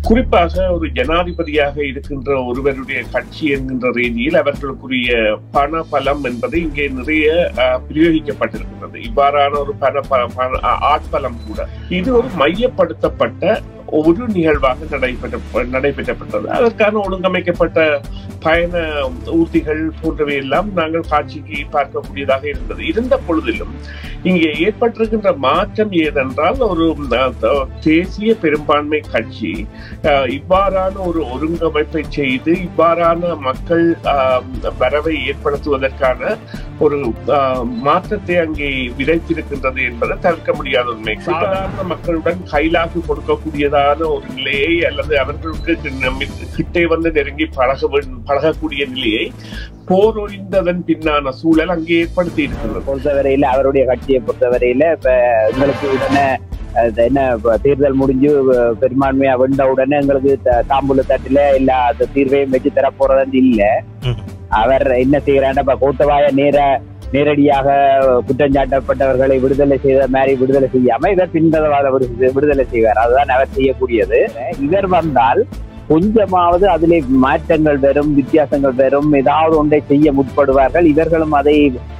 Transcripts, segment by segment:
குறிப்பாக ஒரு ஜனாதிபதியாக இருக்கின்ற ஒருவருடைய கட்சி என்கின்ற ரீதியில் அவர்களுக்குரிய பண பலம் என்பது இங்கே நிறைய பிரயோகிக்கப்பட்டிருக்கின்றது. இவ்வாறான ஒரு ஆட்பலம் கூட இது ஒரு மையப்படுத்தப்பட்ட ஒரு நிகழ்வாக நடைபெற்றப்பட்டது. அதற்கான ஒழுங்கமைக்கப்பட்ட பயண ஊர்திகள் போன்றவை எல்லாம் நாங்கள் காட்சிக்கு பார்க்கக்கூடியதாக இருந்தது. இருந்த பொழுதிலும் இங்கே ஏற்பட்டிருக்கின்ற மாற்றம் ஏதென்றால் ஒரு தேசிய பெரும்பான்மை கட்சி இவ்வாறான ஒரு ஒருங்கமைப்பை செய்து இவ்வாறான மக்கள் வரவை ஏற்படுத்துவதற்கான ஒரு மாற்றத்தை அங்கே விதைத்திருக்கின்றது என்பதை தவிர்க்க முடியாத உண்மை. சாதாரண மக்களுடன் கைலாக்கு கொடுக்கக்கூடியதான ஒரு நிலையை அல்லது அவர்களுக்கு கிட்டே வந்து நெருங்கி பழகக்கூடிய நிலையை போர் ஒழிந்ததன் பின்னான சூழல் அங்கே ஏற்படுத்தி இருக்கிறது. பொறுத்தவரையில அவருடைய கட்சியை பொறுத்தவரையில இப்ப எங்களுக்கு உடனே என்ன தேர்தல் முடிஞ்சு பெரும்பான்மையா வெண்ட உடனே எங்களுக்கு தாம்பூல தட்டுல எல்லா தீர்வையும் வச்சு தர போறதுன்னு இல்ல. அவர் என்ன செய்யறாருன்னா கோத்தபாய நேரடியாக குற்றஞ்சாட்டப்பட்டவர்களை விடுதலை செய்த மாதிரி விடுதலை செய்யாம இவர் பின்பதவாத விடுதலை செய்வார். அதுதான் அவர் செய்யக்கூடியது. இவர் வந்தால் கொஞ்சமாவது அதிலே மாற்றங்கள் வரும், வித்தியாசங்கள் வரும், ஏதாவது ஒன்றை செய்ய முற்படுவார்கள். இவர்களும் அதை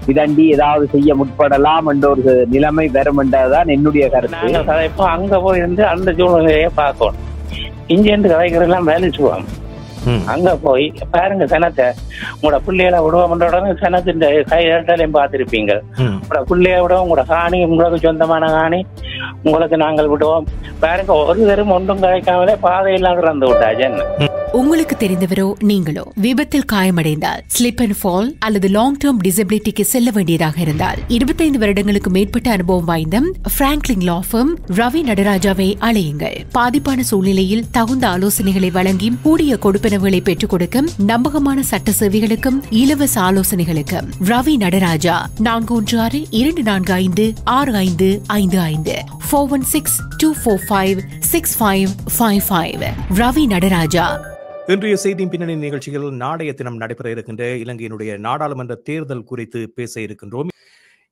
விதண்டி ஏதாவது செய்ய முற்படலாம் என்ற ஒரு நிலைமை வரும் என்றதுதான் என்னுடைய கருத்து. இப்போ அங்க போய் இருந்து அந்த சூழ்நிலையை பார்க்கணும். இங்கேருந்து கதைக்கிறதெல்லாம் வேலைச்சுவாங்க. அங்க போய் பாருங்க சனத்தை உங்களோட பிள்ளைகளை விடுவோம்ன்ற உடனே சனத்தின் கையாட்டாலையும் பார்த்திருப்பீங்க. உங்களோட பிள்ளைய விடுவோம், உங்களோட காணி உங்களுக்கு சொந்தமான காணி உங்களுக்கு நாங்கள் விடுவோம். பாருங்க ஒரு தரும் ஒன்றும் கிடைக்காமலே பாதையெல்லாம் திறந்து விட்டாச்சு. உங்களுக்கு தெரிந்தவரோ நீங்களோ விபத்தில் காயமடைந்தால் ஸ்லிப் அண்ட் ஃபால் அல்லது லாங் டேர்ம் டிசபிலிட்டிக்கு செல்ல வேண்டியதாக இருந்தால் 25 வருடங்களுக்கு மேற்பட்ட அனுபவம் வாய்ந்த பிராங்க்லின் லா ஃபர்ம் ரவி நடராஜாவை அழையுங்கள். பாதிப்பான சூழ்நிலையில் தகுந்த ஆலோசனைகளை வழங்கி கூடிய கொடுப்பனவுகளை பெற்றுக் கொடுக்கும் நம்பகமான சட்ட சேவைகளுக்கும் இலவச ஆலோசனைகளுக்கும் ரவி நடராஜா 416-245-6555 416-245-6555 ரவி நடராஜா. இன்றைய செய்தியின் பின்னணி நிகழ்ச்சியில் நாளைய தினம் நடைபெற இருக்கின்ற இலங்கையினுடைய நாடாளுமன்ற தேர்தல் குறித்து பேச இருக்கின்றோம்.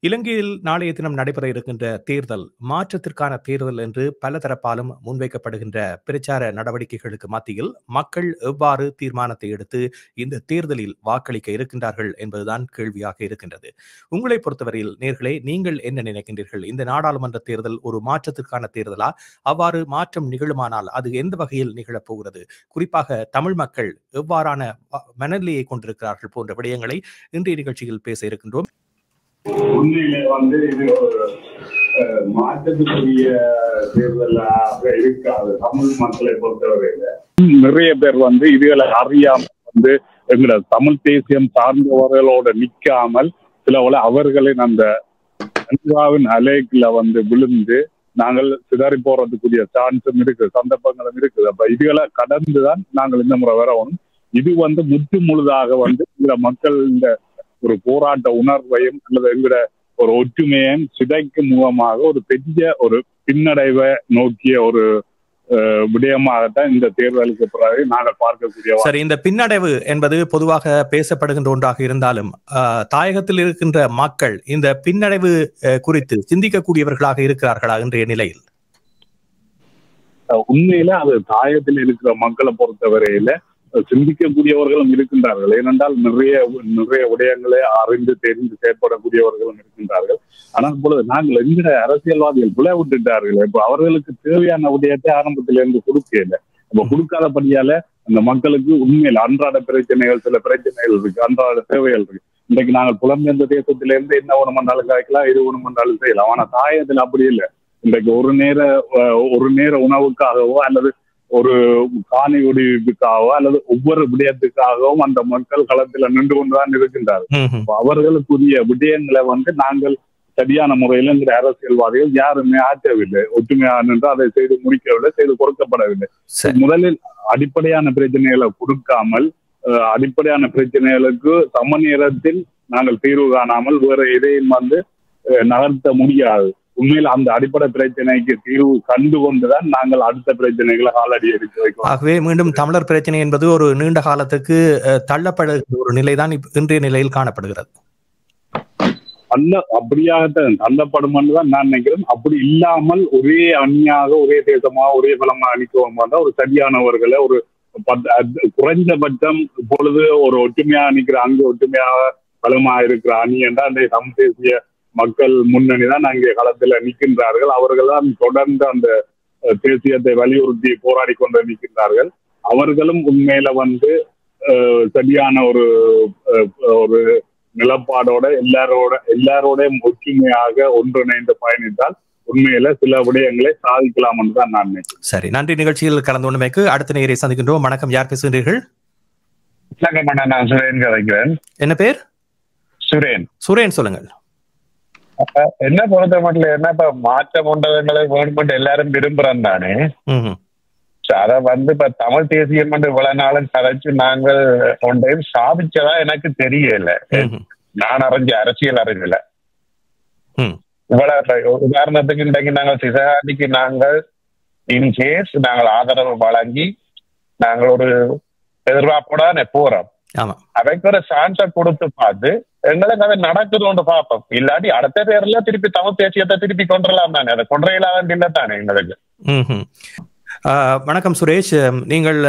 இலங்கையில் நாளைய தினம் நடைபெற இருக்கின்ற தேர்தல் மாற்றத்திற்கான தேர்தல் என்று பல தரப்பாலும் முன்வைக்கப்படுகின்ற பிரச்சார நடவடிக்கைகளுக்கு மத்தியில் மக்கள் எவ்வாறு தீர்மானத்தை எடுத்து இந்த தேர்தலில் வாக்களிக்க இருக்கின்றார்கள் என்பதுதான் கேள்வியாக இருக்கின்றது. உங்களை பொறுத்தவரையில் நேர்களே, நீங்கள் என்ன நினைக்கின்றீர்கள்? இந்த நாடாளுமன்ற தேர்தல் ஒரு மாற்றத்திற்கான தேர்தலா? அவ்வாறு மாற்றம் நிகழுமானால் அது எந்த வகையில் நிகழப் போகிறது? குறிப்பாக தமிழ் மக்கள் எவ்வாறான மனநிலையை கொண்டிருக்கிறார்கள் போன்ற விடயங்களை இன்றைய நிகழ்ச்சியில் பேச இருக்கின்றோம். உண்மையிலே இது ஒரு மாற்றத்துக்குரிய தேர்தலாக இருக்காது. தமிழ் மக்களை பொறுத்தவரையில நிறைய பேர் இதுகளை அறியாம எங்களோட தமிழ் தேசியம் சார்ந்தவர்களோட நிக்காமல் சில அவர்களின் அந்த அலைக்குள்ள விழுந்து நாங்கள் சிதறி போறதுக்குரிய சான்ஸும் இருக்குது, சந்தர்ப்பங்களும் இருக்குது. அப்ப இதுகளை கடந்துதான் நாங்கள் இந்த முறை வரணும். இது முற்று முழுதாக இந்த மக்கள் இந்த ஒரு போராட்ட உணர்வையும் அல்லது என்கிற ஒரு ஒற்றுமையையும் சிதைக்கும் மூலமாக ஒரு பெரிய ஒரு பின்னடைவை நோக்கிய ஒரு விடயமாகத்தான் இந்த தேர்தலுக்கு பிறகு நாங்கள் பார்க்கக்கூடிய. சரி, இந்த பின்னடைவு என்பது பொதுவாக பேசப்படுகின்ற ஒன்றாக இருந்தாலும் தாயகத்தில் இருக்கின்ற மக்கள் இந்த பின்னடைவு குறித்து சிந்திக்கக்கூடியவர்களாக இருக்கிறார்களா இன்றைய நிலையில்? உண்மையில அது தாயகத்தில் இருக்கிற மக்களை பொறுத்தவரையில சிந்திக்கக்கூடியவர்களும் இருக்கின்றார்கள். ஏனென்றால் நிறைய விடயங்களை அறிந்து தெரிந்து செயற்படக்கூடியவர்களும் இருக்கின்றார்கள். ஆனால் பொழுது நாங்கள் என்கிற அரசியல்வாதிகள் பிழை விட்டுட்டார்கள். இப்ப அவர்களுக்கு தேவையான விடயத்தை ஆரம்பத்திலிருந்து கொடுக்கல. இப்ப கொடுக்காதபடியால அந்த மக்களுக்கு உண்மையில் அன்றாட பிரச்சனைகள், சில பிரச்சனைகள் இருக்கு, அன்றாட தேவைகள் இருக்கு. இன்றைக்கு நாங்கள் புலம்பெயர்ந்த தேசத்திலிருந்து என்ன உணமண்டாலும் காய்க்கலாம், இது உணமண்டாலும் செய்யலாம். ஆனா தாயத்தில் அப்படி இல்லை. இன்றைக்கு ஒரு நேர உணவுக்காகவோ அல்லது ஒரு காணி விடுவிப்புக்காகவோ அல்லது ஒவ்வொரு விடயத்துக்காகவும் அந்த மக்கள் களத்துல நின்று கொண்டுதான் இருக்கின்றார்கள். அவர்களுக்குரிய விடயங்களை நாங்கள் சரியான முறையில் என்கிற அரசியல்வாதிகள் யாருமே ஆற்றவில்லை. ஒற்றுமையாக நின்று அதை செய்து முடிக்கவில்லை, செய்து கொடுக்கப்படவில்லை. முதலில் அடிப்படையான பிரச்சனைகளை கொடுக்காமல் அடிப்படையான பிரச்சனைகளுக்கு சம நேரத்தில் நாங்கள் தீர்வு காணாமல் வேற எதையும் நகர்த்த முடியாது. உண்மையில் அந்த அடிப்படை பிரச்சனைக்கு தீர்வு கண்டு கொண்டுதான் நாங்கள் அடுத்த பிரச்சனைகளை காலடி எடுத்து வைக்கிறோம். ஆகவே மீண்டும் தமிழர் பிரச்சனை என்பது ஒரு நீண்ட காலத்துக்கு தள்ளப்படுகிற ஒரு நிலைதான் இன்றைய நிலையில் காணப்படுகிறது. அப்படியாக தள்ளப்படும் தான் நான் நினைக்கிறேன். அப்படி இல்லாமல் ஒரே அணியாக, ஒரே தேசமாக, ஒரே பலமாக அணிக்குவோம் ஒரு சரியானவர்களை ஒரு குறைந்தபட்சம் இப்பொழுது ஒரு ஒற்றுமையா நிற்கிற அங்கு ஒற்றுமையாக பலமா இருக்கிற அணி என்றால் அந்த தமிழ் தேசிய மக்கள் முன்னணி தான் அங்கே களத்தில் நிற்கின்றார்கள். அவர்கள் தான் தொடர்ந்து அந்த தேசியத்தை வலியுறுத்தி போராடி கொண்டு நிற்கின்றார்கள். அவர்களும் உண்மையில சரியான ஒரு நிலப்பாடோட எல்லாரோட ஒற்றுமையாக ஒன்றிணைந்து பயணித்தால் உண்மையில சில விடயங்களை சாதிக்கலாம் என்று தான் நான் நினைக்கிறேன். சரி, நன்றி. நிகழ்ச்சியில் கலந்து கொண்டமைக்கு அடுத்த நேரை சந்திக்கின்றோம். வணக்கம், யார் பேசுகிறீர்கள்? நான் சுரேன் கதைக்கிறேன். என்ன பேர்? சுரேன், சொல்லுங்கள். என்ன பொறுத்த மட்டும் என்ன இப்ப மாற்றம் கொண்டவங்களை வேணுமென்று எல்லாரும் விரும்புறோம் தானே. அத இப்ப தமிழ் தேசியம் இவ்வளவு நாளும் கதைச்சு நாங்கள் ஒன்றையும் சாதிச்சதா எனக்கு தெரியல. நான் அறிஞ்ச அரசியல் அறிஞல இவ்வளவு உதாரணத்துக்கு இன்றைக்கு நாங்கள் சிவகாமிக்கு நாங்கள் இன்கேஸ் நாங்கள் ஆதரவு வழங்கி நாங்கள் ஒரு எதிர்பார்ப்போட போறோம். அவைக்கு ஒரு சான்ஸை கொடுத்து பார்த்து எங்களுக்கு அதை நடக்குதுன்னு பார்ப்போம். இல்லாட்டி அடுத்த பேர்ல திருப்பி தமிழ் தேசியத்தை திருப்பி கொண்டுலாம் தானே, அதை கொன்றையிலாதான் இல்லை தானே எங்களுக்கு. வணக்கம் சுரேஷ், நீங்கள்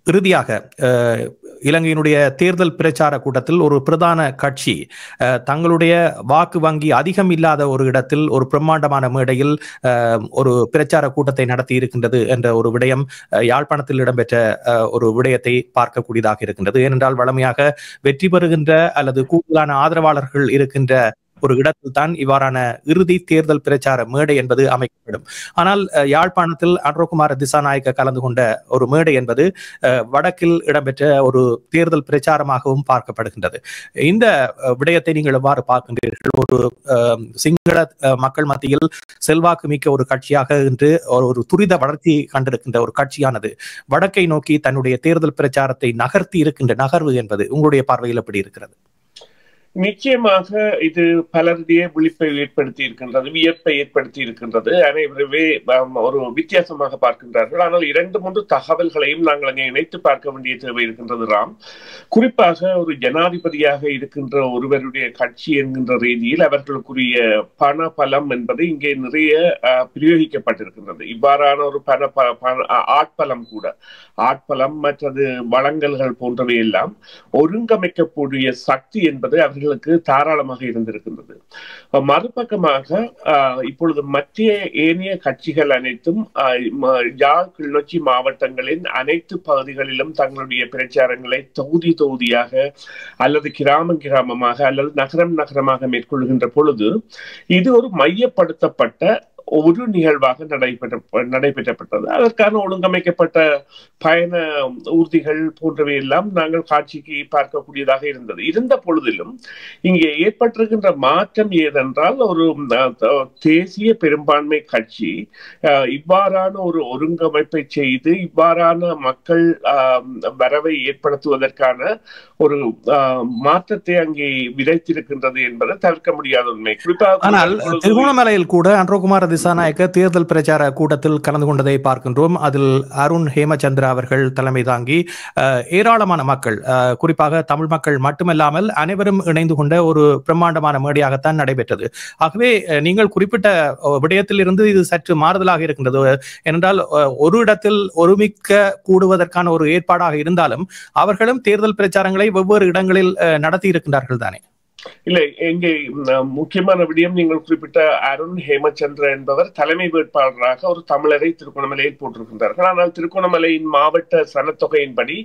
இறுதியாக இலங்கையினுடைய தேர்தல் பிரச்சார கூட்டத்தில் ஒரு பிரதான கட்சி தங்களுடைய வாக்கு வங்கி அதிகம் இல்லாத ஒரு இடத்தில் ஒரு பிரம்மாண்டமான மேடையில் ஒரு பிரச்சார கூட்டத்தை நடத்தி இருக்கின்றது என்ற ஒரு விடயம் யாழ்ப்பாணத்தில் இடம்பெற்ற ஒரு விடயத்தை பார்க்கக்கூடியதாக இருக்கின்றது. ஏனென்றால் வழமையாக வெற்றி பெறுகின்ற அல்லது கூடுதலான ஆதரவாளர்கள் இருக்கின்ற ஒரு இடத்தில் தான் இவ்வாறான இறுதி தேர்தல் பிரச்சார மேடை என்பது அமைக்கப்படும். ஆனால் யாழ்ப்பாணத்தில் அன்ரோகுமார திசாநாயக்க கலந்து கொண்ட ஒரு மேடை என்பது வடக்கில் இடம்பெற்ற ஒரு தேர்தல் பிரச்சாரமாகவும் பார்க்கப்படுகின்றது. இந்த விடயத்தை நீங்கள் எவ்வாறு பார்க்கின்றீர்கள்? ஒரு சிங்கள மக்கள் மத்தியில் செல்வாக்கு மிக்க ஒரு கட்சியாக இன்று ஒரு துரித வளர்ச்சி கண்டிருக்கின்ற ஒரு கட்சியானது வடக்கை நோக்கி தன்னுடைய தேர்தல் பிரச்சாரத்தை நகர்த்தி இருக்கின்ற நகர்வு என்பது உங்களுடைய பார்வையில் எப்படி இருக்கிறது? நிச்சயமாக இது பலருடைய விழிப்பை ஏற்படுத்தி இருக்கின்றது, வியப்பை ஏற்படுத்தி இருக்கின்றது. அனைவருமே ஒரு வித்தியாசமாக பார்க்கின்றார்கள். ஆனால் 2-3 தகவல்களையும் நாங்கள் அங்கே இணைத்து பார்க்க வேண்டிய தேவை இருக்கின்றது. ராம், குறிப்பாக ஒரு ஜனாதிபதியாக இருக்கின்ற ஒருவருடைய கட்சி என்கின்ற ரீதியில் அவர்களுக்குரிய பண பலம் என்பது இங்கே நிறைய பிரயோகிக்கப்பட்டிருக்கின்றது. இவ்வாறான ஒரு ஆட்பலம் கூட, ஆட்பலம் மற்றது வழங்கல்கள் போன்றவை எல்லாம் ஒருங்கமைக்கக்கூடிய சக்தி என்பது அவர்களுக்கு தாராளமாக இருந்திருக்கின்றது. மறுபக்கமாக இப்பொழுது மத்திய ஏனைய கட்சிகள் அனைத்தும் யாழ் கிளிநொச்சி மாவட்டங்களின் அனைத்து பகுதிகளிலும் தங்களுடைய பிரச்சாரங்களை தொகுதியாக அல்லது கிராமமாக அல்லது நகரமாக மேற்கொள்கின்ற பொழுது இது ஒரு மையப்படுத்தப்பட்ட ஒரு நிகழ்வாக நடைபெற்றப்பட்டது. அதற்கான ஒழுங்கமைக்கப்பட்ட பயண ஊர்திகள் போன்றவை எல்லாம் நாங்கள் காட்சிக்கு பார்க்கக்கூடியதாக இருந்தது. இருந்த பொழுதிலும் இங்கே ஏற்பட்டிருக்கின்ற மாற்றம் ஏதென்றால் ஒரு தேசிய பெரும்பான்மை கட்சி இவ்வாறான ஒரு ஒருங்கமைப்பை செய்து இவ்வாறான மக்கள் வரவை ஏற்படுத்துவதற்கான ஒரு மாற்றத்தை அங்கே விதைத்திருக்கின்றது என்பதை தவிர்க்க முடியாத உண்மை. ஆனால் திருகோணமலையில் கூட அன்ரோகுமார திசாநாயக்க தேர்தல் பிரச்சார கூட்டத்தில் கலந்து கொண்டதை பார்க்கின்றோம். அதில் அருண் ஹேமச்சந்திரா அவர்கள் தலைமை தாங்கி ஏராளமான மக்கள், குறிப்பாக தமிழ் மக்கள் மட்டுமல்லாமல் அனைவரும் இணைந்து கொண்ட ஒரு பிரம்மாண்டமான மேடையாகத்தான் நடைபெற்றது. ஆகவே நீங்கள் குறிப்பிட்ட விடயத்தில் இருந்து இது சற்று மாறுதலாக இருக்கின்றது. ஏனென்றால் ஒரு இடத்தில் ஒருமிக்க கூடுவதற்கான ஒரு ஏற்பாடாக இருந்தாலும் அவர்களும் தேர்தல் பிரச்சாரங்களை வெவ்வேறு இடங்களில் நடத்தி இருக்கின்றார்கள் தானே? இல்லை, இங்கே முக்கியமான விடயம் நீங்கள் குறிப்பிட்ட அருண் ஹேமச்சந்திரா என்பவர் தலைமை வேட்பாளராக ஒரு தமிழரை திருகோணமலையில் போட்டிருக்கின்றார்கள். ஆனால் திருகோணமலையின் மாவட்ட சனத்தொகையின்படி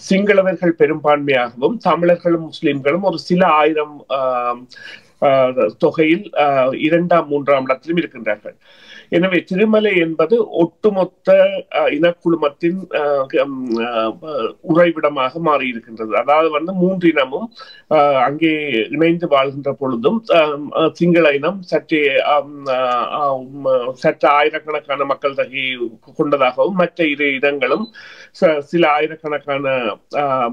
சிங்களவர்கள் பெரும்பான்மையாகவும் தமிழர்களும் முஸ்லிம்களும் ஒரு சில ஆயிரம் தொகையில் 2ஆம் 3ஆம் இடத்திலும் இருக்கின்றார்கள். எனவே திருமலை என்பது ஒட்டுமொத்த இனக்குழுமத்தின் உறைவிடமாக மாறி இருக்கின்றது. அதாவது 3 இனமும் அங்கே இணைந்து வாழ்கின்ற பொழுதும் சிங்கள இனம் சற்று ஆயிரக்கணக்கான மக்கள் தொகை கொண்டதாகவும் மற்ற 2 இடங்களும் சில ஆயிரக்கணக்கான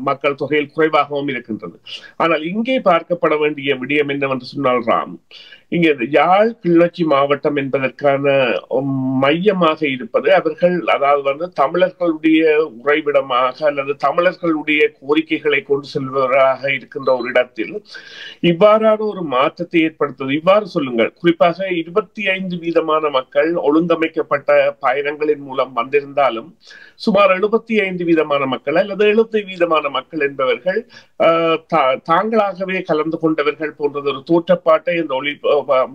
மக்கள் தொகையில் குறைவாகவும் இருக்கின்றது. ஆனால் இங்கே பார்க்கப்பட வேண்டிய விடயம் என்னவென்று சொன்னால் ராம், இங்கே யாழ் கிளிநொச்சி மாவட்டம் என்பதற்கான மையமாக இருப்பது அவர்கள், அதாவது தமிழர்களுடைய உறைவிடமாக அல்லது தமிழர்களுடைய கோரிக்கைகளை கொண்டு செல்வதாக இருக்கின்ற ஒரு இடத்தில் இவ்வாறான ஒரு மாற்றத்தை ஏற்படுத்துவது. இவ்வாறு சொல்லுங்கள், குறிப்பாக 25% மக்கள் ஒழுங்கமைக்கப்பட்ட பயணங்களின் மூலம் வந்திருந்தாலும் சுமார் 75% மக்கள் அல்லது 70% மக்கள் என்பவர்கள் தாங்களாகவே கலந்து கொண்டவர்கள் போன்றது ஒரு தோற்றப்பாட்டை இந்த ஒளி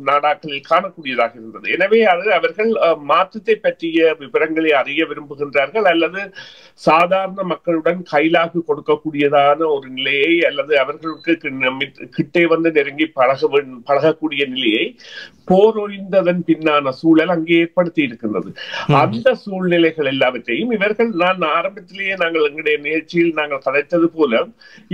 நாடாக்களில் காணக்கூடியதாக இருந்தது. எனவே அது அவர்கள் மாற்றத்தை பற்றிய விவரங்களை அறிய விரும்புகின்றார்கள் அல்லது சாதாரண மக்களுடன் கைலாகு கொடுக்கக்கூடியதான ஒரு நிலையை அல்லது அவர்களுக்கு கிட்டே வந்து நெருங்கி பழகக்கூடிய நிலையை போர் ஒழிந்ததன் பின்னான சூழல் அங்கே ஏற்படுத்தி இருக்கின்றது. அந்த சூழ்நிலைகள் எல்லாவற்றையும் இவர்கள், நான் ஆரம்பத்திலேயே நாங்கள் எங்களுடைய நிகழ்ச்சியில் நாங்கள் கதைத்தது போல,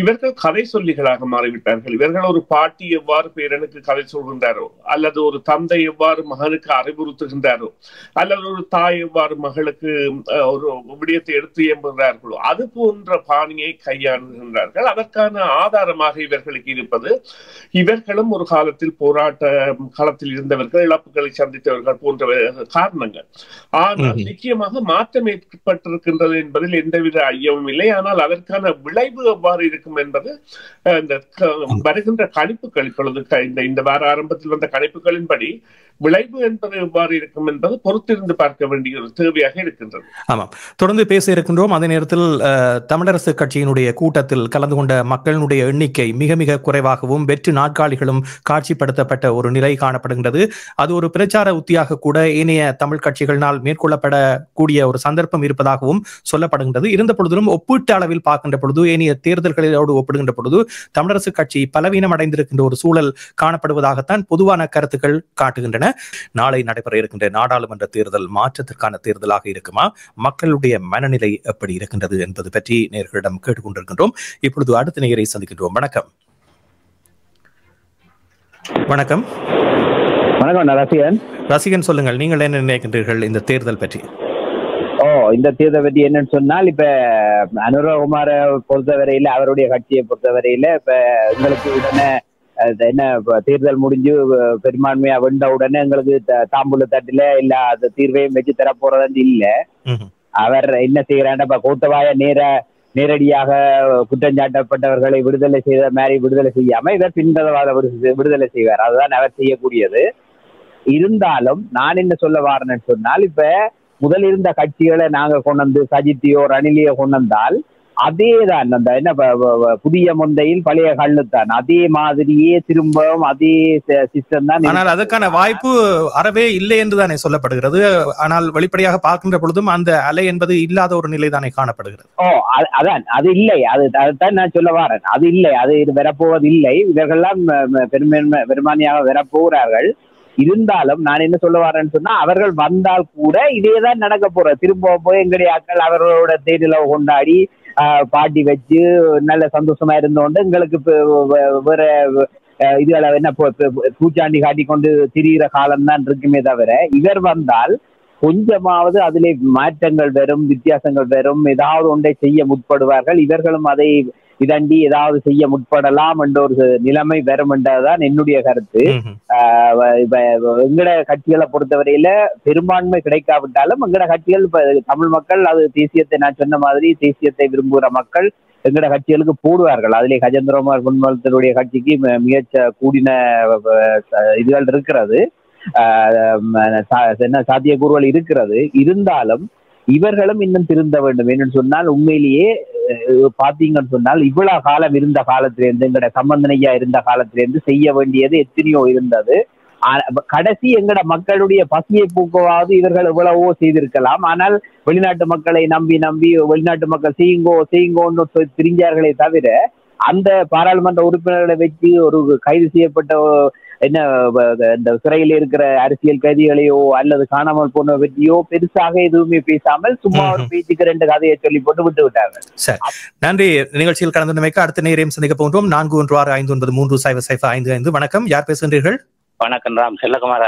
இவர்கள் கதை சொல்லிகளாக மாறிவிட்டார்கள். இவர்கள் ஒரு பாட்டி எவ்வாறு பேரனுக்கு கதை சொல்கின்றாரோ அல்லது ஒரு தந்தை எவ்வாறு மகனுக்கு அறிவுறுத்துகின்றாரோ அல்லது ஒரு தாய் எவ்வாறு மகளுக்கு ஒரு விடயத்தை எடுத்து எம்புகிறார்களோ அது போன்ற பாணியை கையாளுகின்றார்கள். அதற்கான ஆதாரமாக இவர்களுக்கு இருப்பது, இவர்களும் ஒரு காலத்தில் போராட்ட காலத்தில் இருந்தவர்கள், இழப்புகளை சந்தித்தவர்கள் போன்ற காரணங்கள். ஆனால் நிச்சயமாக மாற்றம் ஏற்பட்டிருக்கின்றது என்பதில் எந்தவித ஐயமும் இல்லை. ஆனால் அதற்கான விளைவு எவ்வாறு இருக்கும் என்பது இந்த வருகின்ற கணிப்புகள், இப்பொழுது இந்த வார ஆரம்பத்தில் வந்த கணிப்புகளின்படி விளைவு என்பது எவ்வாறு இருக்கும் என்பது பொறுத்திருந்து பார்க்க வேண்டிய ஒரு தேவையாக இருக்கின்றது. ஆமாம், தொடர்ந்து பேச இருக்கின்றோம். அதே நேரத்தில் தமிழரசு கட்சியினுடைய கூட்டத்தில் கலந்து கொண்ட மக்களினுடைய எண்ணிக்கை மிக மிக குறைவாகவும் வெற்று நாற்காலிகளும் காட்சிப்படுத்தப்பட்ட ஒரு நிலை காணப்படுகின்றது. அது ஒரு பிரச்சார உத்தியாக கூட ஏனைய தமிழ் கட்சிகளினால் மேற்கொள்ளப்படக்கூடிய ஒரு சந்தர்ப்பம் இருப்பதாகவும் சொல்லப்படுகின்றது. இருந்த பொழுதிலும் ஒப்பீட்டு அளவில் பார்க்கின்ற பொழுது, ஏனைய தேர்தல்களோடு ஒப்பிடுகின்ற பொழுது தமிழரசு கட்சி பலவீனம் அடைந்திருக்கின்ற ஒரு சூழல் காணப்படுவதாகத்தான் பொதுவான கருத்துக்கள் காட்டுகின்றன. நாளை நடைபெற இருக்கின்ற நாடாளுமன்ற தேர்தல் மாற்றத்திற்கான தேர்தலாக இருக்குமா, மக்களுடைய மனநிலை எப்படி இருக்கின்றது என்பது பற்றி நேயர்களிடம் கேட்டுக்கொண்டிருக்கின்றோம். இப்பொழுது அடுத்த நேயரை சந்திக்கின்றோம். வணக்கம். வணக்கம். வணக்கம் ரசிகன். ரசிகன், சொல்லுங்கள், நீங்கள் என்ன நினைக்கின்றீர்கள் இந்த தேர்தல் பற்றி? இந்த தேர்தல் பற்றி என்னன்னு சொன்னால், இப்ப அனுரகுமார பொறுத்தவரையில, அவருடைய கட்சியை பொறுத்தவரையில இப்ப எங்களுக்கு உடனே என்ன தேர்தல் முடிஞ்சு பெரும்பான்மையா வெண்ட உடனே எங்களுக்கு தாம்பூல தட்டுல இல்ல அந்த தீர்வையும் வச்சு தர போறதுன்னு இல்ல. அவர் என்ன செய்யறாருன்னா, கோத்தபாய நேரடியாக குற்றஞ்சாட்டப்பட்டவர்களை விடுதலை செய்த மாதிரி விடுதலை செய்யாம இவர் பின்பதவாத விடுதலை செய்வார். அதுதான் அவர் செய்யக்கூடியது. இருந்தாலும் நான் என்ன சொல்ல வாரேன்னு சொன்னால், இப்ப முதல் இருந்த கட்சிகளை நாங்க கொண்டு வந்து சஜித்தியோ ரணிலியோ கொண்டு வந்தால் அதேதான், அந்த என்ன புதிய முந்தையில் பழைய கல்லுத்தான், அதே மாதிரியே திரும்பவும் அதே சிஸ்டம் தான். ஆனால் அதற்கான வாய்ப்பு அறவே இல்லை என்று தானே சொல்லப்படுகிறது. ஆனால் வெளிப்படையாக பார்க்கின்ற பொழுதும் அந்த அலை என்பது இல்லாத ஒரு நிலை தானே காணப்படுகிறது. அதான், அது இல்லை. அதுதான் நான் சொல்ல வாரேன். அது இல்லை, அது வரப்போவது இல்லை. இவர்கள்லாம் பெரும்பான்மையாக வரப்போகிறார்கள். இருந்தாலும் நான் என்ன சொல்ல வரேன்னு சொன்னா, அவர்கள் வந்தால் கூட இதேதான் நடக்க போற. திரும்ப போய் எங்களுடைய ஆட்கள் அவர்களோட தேர்தலை கொண்டாடி பாட்டி வச்சு நல்ல சந்தோஷமா இருந்தோண்டு எங்களுக்கு வேற இதுல என்ன பூச்சாண்டி காட்டி கொண்டு திரிகிற காலம்தான் இருக்குமே தவிர, இவர் வந்தால் கொஞ்சமாவது அதிலே மாற்றங்கள் வரும், வித்தியாசங்கள் வரும், ஏதாவது ஒன்றை செய்ய முற்படுவார்கள். இவர்களும் அதை இதண்டி ஏதாவது செய்ய முற்படலாம் என்ற ஒரு நிலைமை வரும் என்றதான் என்னுடைய கருத்து. எங்கட கட்சிகளை பொறுத்தவரையில பெரும்பான்மை கிடைக்காவிட்டாலும் எங்கட கட்சிகள், இப்ப தமிழ் மக்கள் அது தேசியத்தை, நான் சொன்ன மாதிரி தேசியத்தை விரும்புகிற மக்கள் எங்கட கட்சிகளுக்கு போடுவார்கள். அதிலே கஜேந்திரகுமார் பொன்மலத்தினுடைய கட்சிக்கு மிக கூடின இதுகள் இருக்கிறது, என்ன சாத்தியக்கூறுகள் இருக்கிறது. இருந்தாலும் இவர்களும் இன்னும் திருந்த வேண்டும். என்னன்னு சொன்னால், உண்மையிலேயே பாத்தீங்கன்னு சொன்னால், இவ்வளவு காலம் இருந்த காலத்திலிருந்து, எங்கட சம்பந்தனையா இருந்த காலத்திலிருந்து செய்ய வேண்டியது எத்தனையோ இருந்தது. கடைசி எங்கட மக்களுடைய பசியை போக்குவாவது இவர்கள் எவ்வளவோ செய்திருக்கலாம். ஆனால் வெளிநாட்டு மக்களை நம்பி வெளிநாட்டு மக்கள் செய்யுங்கோன்னு திரிஞ்சார்களே தவிர, அந்த பாராளுமன்ற உறுப்பினர்களை வச்சு ஒரு கைது செய்யப்பட்ட என்ன இந்த சிறையில் இருக்கிற அரசியல் கைதிகளையோ அல்லது காணாமல் போன பற்றியோ பெருசாக எதுவுமே பேசாமல் சும்மா ஒரு பேச்சுக்கு 2 கதையை சொல்லி போட்டு விட்டு விட்டாங்க. நன்றி. நிகழ்ச்சியில் கலந்துமைக்கு அடுத்த நேரம் சந்திக்க போன்றோம். 4165930555. வணக்கம், யார் பேசுகின்றீர்கள்? வணக்கம், ராம் செல்லகுமார்.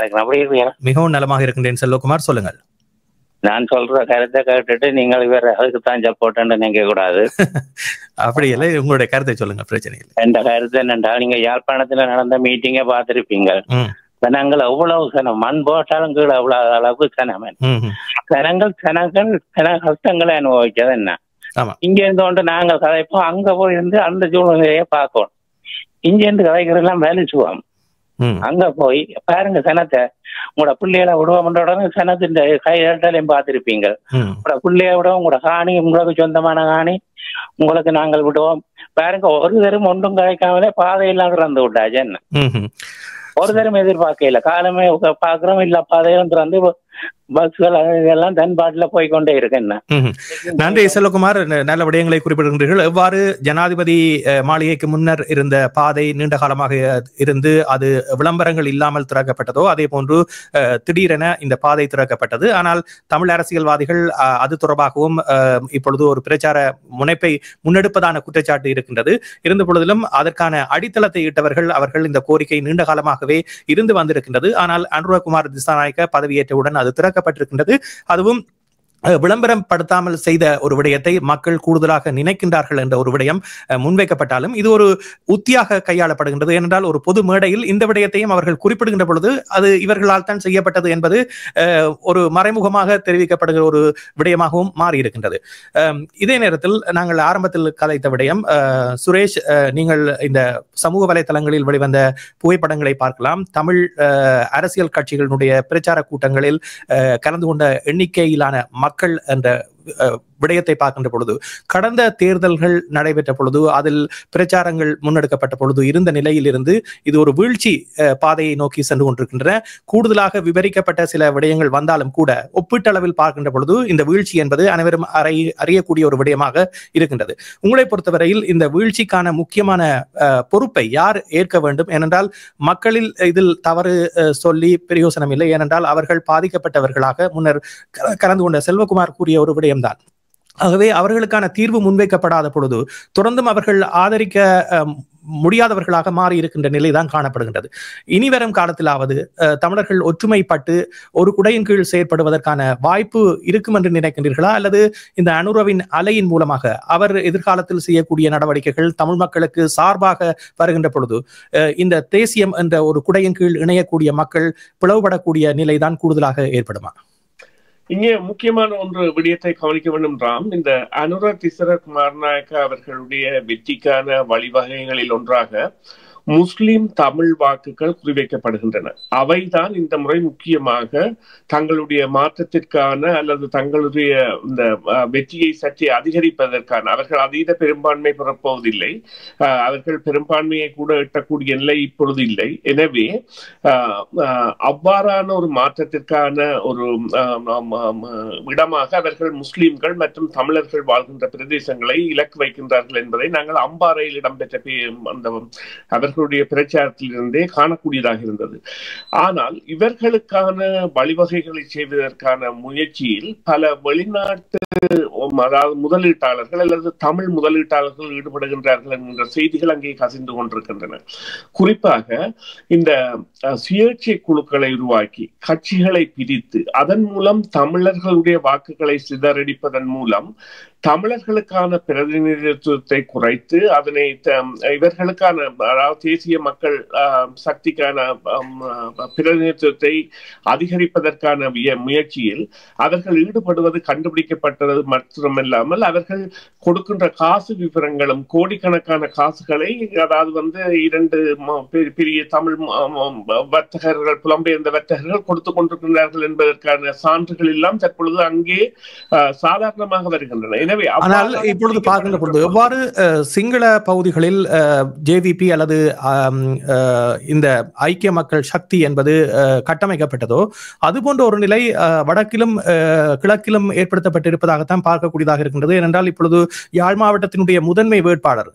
மிகவும் நலமாக இருக்கின்றேன் செல்லகுமார், சொல்லுங்கள். நான் சொல்ற கருத்தை கேட்டுட்டு நீங்கள் இவர் அதுக்குத்தான் சப்போர்ட்னு நினைக்க கூடாது. அப்படி இல்லை, உங்களுடைய கருத்தை சொல்லுங்க, பிரச்சனை இல்லை. என்ற கருத்து என்னென்றால், நீங்க யாழ்ப்பாணத்துல நடந்த மீட்டிங்க பார்த்திருப்பீங்க. ஜனங்கள் எவ்வளவு சனம் மண் போட்டாலும் கீழே எவ்வளவு அளவுக்கு சனம் ஜனங்கள் கஷ்டங்களை அனுபவிச்சது என்ன. இங்க இருந்து கொண்டு நாங்கள் கதைப்போம், அங்க போய் இருந்து அந்த சூழ்நிலையை பார்க்கணும். இங்க இருந்து கதைக்கிறதெல்லாம் வேலைச்சுவோம். அங்க போய் பாருங்க சனத்தை, உங்களோட பிள்ளைகளை விடுவோம்ன்ற உடனே சனத்தின் கையெழுத்தாலையும் பார்த்திருப்பீங்க. உங்களோட பிள்ளைய விடுவோம், உங்களோட காணி உங்களுக்கு சொந்தமான காணி உங்களுக்கு நாங்கள் விடுவோம். பாருங்க, ஒரு தரம் ஒன்றும் கிடைக்காமலே பாதையெல்லாம் திறந்து விட்டாச்சு. என்ன ஒரு தரம் எதிர்பார்க்கல, காலமே பாக்குறோம் இல்ல பாதையெல்லாம் திறந்து பஸ்கள் எல்லாம் தன்பாட்டுல போய்கொண்டே இருக்கு. என்ன நன்றி செல்வகுமார், நல்ல விடயங்களை குறிப்பிடுகின்றீர்கள். எவ்வாறு ஜனாதிபதி மாளிகைக்கு முன்னர் இருந்த பாதை நீண்ட காலமாக இருந்து அது விளம்பரங்கள் இல்லாமல் திறக்கப்பட்டதோ அதே போன்று திடீரென இந்த பாதை திறக்கப்பட்டது. ஆனால் தமிழ் அரசியல்வாதிகள் அது தொடர்பாகவும் இப்பொழுது ஒரு பிரச்சார முனைப்பை முன்னெடுப்பதான குற்றச்சாட்டு இருக்கின்றது. இருந்த பொழுதிலும் அதற்கான அடித்தளத்தை இட்டவர்கள் அவர்கள் இந்த கோரிக்கை நீண்ட காலமாகவே இருந்து வந்திருக்கின்றது. ஆனால் அனுரகுமார் திசாநாயக்க பதவியேற்றவுடன் அது திறக்கப்பட்டிருக்கின்றது. அதுவும் விளம்பரம் படுத்தாமல் செய்த ஒரு விடயத்தை மக்கள் கூடுதலாக நினைக்கின்றார்கள் என்ற ஒரு விடயம் முன்வைக்கப்பட்டாலும் இது ஒரு உத்தியாக கையாளப்படுகின்றது. ஏனென்றால் ஒரு பொது மேடையில் இந்த விடயத்தையும் அவர்கள் குறிப்பிடுகின்ற பொழுது அது இவர்களால் தான் செய்யப்பட்டது என்பது ஒரு மறைமுகமாக தெரிவிக்கப்படுகிற ஒரு விடயமாகவும் மாறியிருக்கின்றது. இதே நேரத்தில் நாங்கள் ஆரம்பத்தில் கதைத்த விடயம், சுரேஷ், நீங்கள் இந்த சமூக வலைதளங்களில் வெளிவந்த புகைப்படங்களை பார்க்கலாம். தமிழ் அரசியல் கட்சிகளுடைய பிரச்சார கூட்டங்களில் கலந்து கொண்ட எண்ணிக்கையிலான மக்கள் என்ற விடயத்தை பார்க்கின்ற பொழுது கடந்த தேர்தல்கள் நடைபெற்ற பொழுது அதில் பிரச்சாரங்கள் முன்னெடுக்கப்பட்ட பொழுது இருந்த நிலையில் இருந்து இது ஒரு வீழ்ச்சி பாதையை நோக்கி சென்று கொண்டிருக்கின்றன. கூடுதலாக விவரிக்கப்பட்ட சில விடயங்கள் வந்தாலும் கூட ஒப்பீட்டளவில் பார்க்கின்ற பொழுது இந்த வீழ்ச்சி என்பது அனைவரும் அறியக்கூடிய ஒரு விடயமாக இருக்கின்றது. உங்களை பொறுத்தவரையில் இந்த வீழ்ச்சிக்கான முக்கியமான பொறுப்பை யார் ஏற்க வேண்டும்? ஏனென்றால் மக்களில் இதில் தவறு சொல்லி பிரயோசனம் இல்லை. ஏனென்றால் அவர்கள் பாதிக்கப்பட்டவர்களாக முன்னர் கலந்து கொண்ட செல்வகுமார் கூறிய ஒரு விடயம்தான். ஆகவே அவர்களுக்கான தீர்வு முன்வைக்கப்படாத பொழுது தொடர்ந்தும் அவர்கள் ஆதரிக்க முடியாதவர்களாக மாறி இருக்கின்ற நிலைதான் காணப்படுகின்றது. இனி வரும் காலத்திலாவது தமிழர்கள் ஒற்றுமைப்பட்டு ஒரு குடையின் கீழ் செயற்படுவதற்கான வாய்ப்பு இருக்கும் என்று நினைக்கின்றீர்களா? அல்லது இந்த அனுரவின் அலையின் மூலமாக அவர் எதிர்காலத்தில் செய்யக்கூடிய நடவடிக்கைகள் தமிழ் மக்களுக்கு சார்பாக வருகின்ற பொழுது இந்த தேசியம் என்ற ஒரு குடையின் கீழ் இணையக்கூடிய மக்கள் பிளவுபடக்கூடிய நிலைதான் கூடுதலாக ஏற்படுமா? இங்கே முக்கியமான ஒன்று விடயத்தை கவனிக்க வேண்டும் என்றால், இந்த அனுர திசாநாயக்க அவர்களுடைய வெற்றிக்கான வழிவகைகளில் ஒன்றாக முஸ்லிம் தமிழ் வாக்குகள் குறிவைக்கப்படுகின்றன. அவைதான் இந்த முறை முக்கியமாக தங்களுடைய மாற்றத்திற்கான அல்லது தங்களுடைய இந்த வெற்றியை சற்றே அதிகரிப்பதற்கான, அவர்கள் அதீத பெரும்பான்மை பெறப்போவதில்லை, அவர்கள் பெரும்பான்மையை கூட எட்டக்கூடிய நிலை இப்பொழுது இல்லை. எனவே அவ்வாறான ஒரு மாற்றத்திற்கான ஒரு இடமாக அவர்கள் முஸ்லிம்கள் மற்றும் தமிழர்கள் வாழ்கின்ற பிரதேசங்களை இலக்கு வைக்கின்றார்கள் என்பதை நாங்கள் அம்பாறையில் இடம்பெற்ற அந்த அவர்களுடைய பிரச்சாரத்திலிருந்தே காணக்கூடியதாக இருந்தது. ஆனால் இவர்களுக்கான வழிவகைகளை செய்வதற்கான முயற்சியில் பல வெளிநாட்டு, அதாவது முதலீட்டாளர்கள் அல்லது தமிழ் முதலீட்டாளர்கள் ஈடுபடுகின்றார்கள் என்கின்ற செய்திகள் அங்கே கசிந்து கொண்டிருக்கின்றன. குறிப்பாக இந்த சுயேட்சை குழுக்களை உருவாக்கி கட்சிகளை பிரித்து அதன் மூலம் தமிழர்களுடைய வாக்குகளை சிதறடிப்பதன் மூலம் தமிழர்களுக்கான பிரதிநிதித்துவத்தை குறைத்து அதனை இவர்களுக்கான, அதாவது தேசிய மக்கள் சக்திக்கான பிரதிநிதித்துவத்தை அதிகரிப்பதற்கான முயற்சியில் அவர்கள் ஈடுபடுவது கண்டுபிடிக்கப்பட்டது மட்டுமல்லாமல் அவர்கள் கொடுக்கின்ற காசு விவரங்களும் கோடிக்கணக்கான காசுகளை, அதாவது இரண்டு பெரிய தமிழ் வர்த்தகர்கள், புலம்பெயர்ந்த வர்த்தகர்கள் கொடுத்து கொண்டிருக்கின்றார்கள் என்பதற்கான சான்றுகள் எல்லாம் தற்பொழுது அங்கே சாதாரணமாக வருகின்றன. ஆனால் இப்பொழுது பார்க்கின்ற பொழுது எவ்வாறு சிங்கள பகுதிகளில் ஜேவிபி அல்லது இந்த ஐக்கிய மக்கள் சக்தி என்பது கட்டமைக்கப்பட்டதோ அதுபோன்ற ஒரு நிலை வடக்கிலும் கிழக்கிலும் ஏற்படுத்தப்பட்டிருப்பதாகத்தான் பார்க்கக்கூடியதாக இருக்கின்றது. ஏனென்றால் இப்பொழுது யாழ் மாவட்டத்தினுடைய முதன்மை வேட்பாளர்